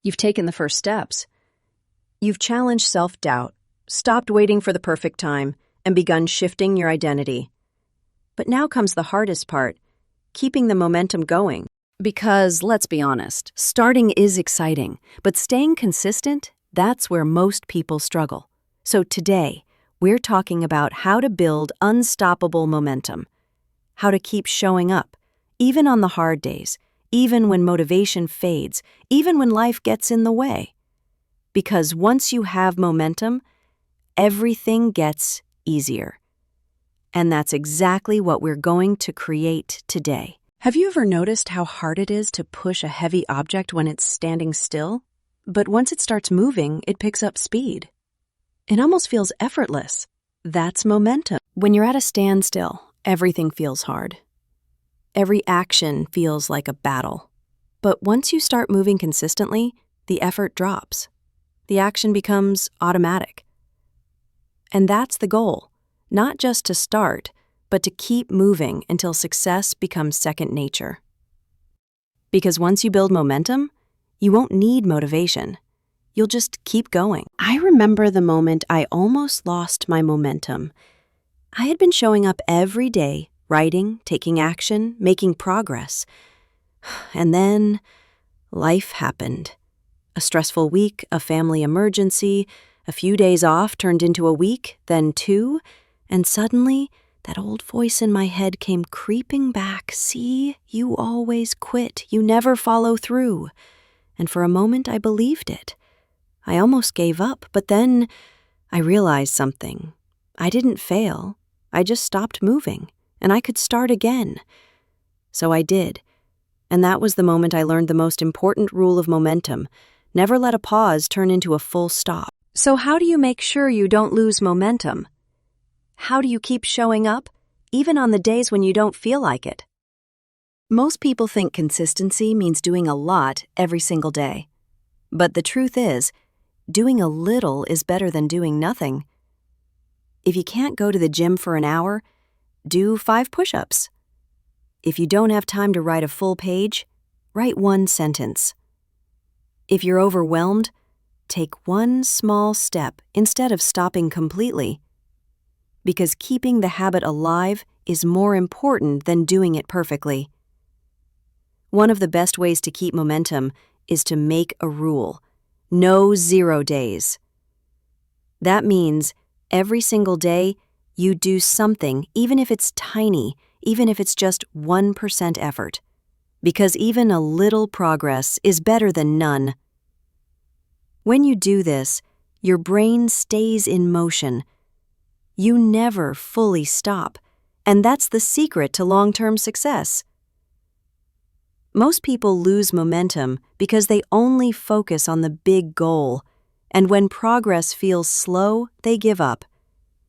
You've taken the first steps. You've challenged self-doubt, stopped waiting for the perfect time, and begun shifting your identity. But now comes the hardest part, keeping the momentum going. Because, let's be honest, starting is exciting, but staying consistent, that's where most people struggle. So today, we're talking about how to build unstoppable momentum, how to keep showing up, even on the hard days, even when motivation fades, even when life gets in the way. Because once you have momentum, everything gets easier. And that's exactly what we're going to create today. Have you ever noticed how hard it is to push a heavy object when it's standing still? But once it starts moving, it picks up speed. It almost feels effortless. That's momentum. When you're at a standstill, everything feels hard. Every action feels like a battle. But once you start moving consistently, the effort drops. The action becomes automatic. And that's the goal, not just to start, but to keep moving until success becomes second nature. Because once you build momentum, you won't need motivation. You'll just keep going. I remember the moment I almost lost my momentum. I had been showing up every day, writing, taking action, making progress. And then life happened. A stressful week, a family emergency, a few days off turned into a week, then 2, and suddenly that old voice in my head came creeping back. See, you always quit. You never follow through. And for a moment, I believed it. I almost gave up, but then I realized something. I didn't fail. I just stopped moving, and I could start again. So I did. And that was the moment I learned the most important rule of momentum. Never let a pause turn into a full stop. So how do you make sure you don't lose momentum? How do you keep showing up, even on the days when you don't feel like it? Most people think consistency means doing a lot every single day. But the truth is, doing a little is better than doing nothing. If you can't go to the gym for an hour, do 5 push-ups. If you don't have time to write a full page, write 1 sentence. If you're overwhelmed, take 1 small step instead of stopping completely. Because keeping the habit alive is more important than doing it perfectly. One of the best ways to keep momentum is to make a rule. No 0 days. That means every single day you do something, even if it's tiny, even if it's just 1% effort. Because even a little progress is better than none. When you do this, your brain stays in motion. You never fully stop, and that's the secret to long-term success. Most people lose momentum because they only focus on the big goal, and when progress feels slow, they give up.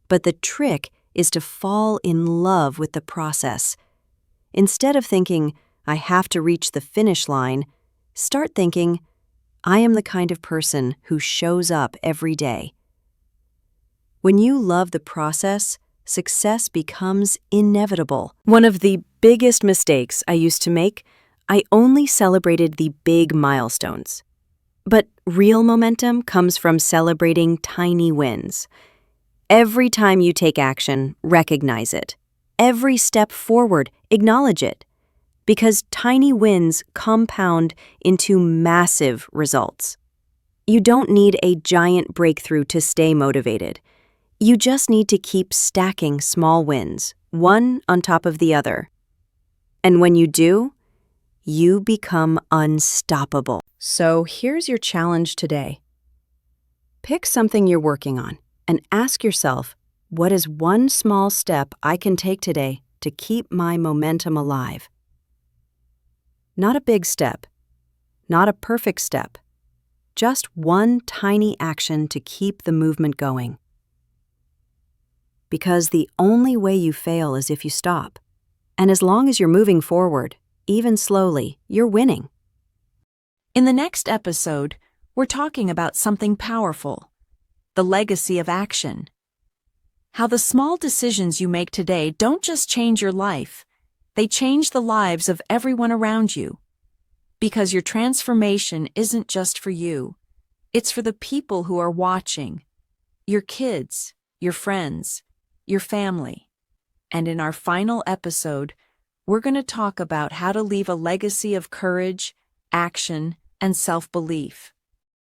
But the trick is to fall in love with the process. Instead of thinking, I have to reach the finish line, start thinking, I am the kind of person who shows up every day. When you love the process, success becomes inevitable. One of the biggest mistakes I used to make, I only celebrated the big milestones. But real momentum comes from celebrating tiny wins. Every time you take action, recognize it. Every step forward, acknowledge it. Because tiny wins compound into massive results. You don't need a giant breakthrough to stay motivated. You just need to keep stacking small wins, one on top of the other. And when you do, you become unstoppable. So here's your challenge today. Pick something you're working on and ask yourself, what is one small step I can take today to keep my momentum alive? Not a big step, not a perfect step, just one tiny action to keep the movement going. Because the only way you fail is if you stop. And as long as you're moving forward, even slowly, you're winning. In the next episode, we're talking about something powerful, the legacy of action. How the small decisions you make today don't just change your life, they change the lives of everyone around you. Because your transformation isn't just for you, it's for the people who are watching, your kids, your friends, your family. And in our final episode, we're going to talk about how to leave a legacy of courage, action, and self-belief.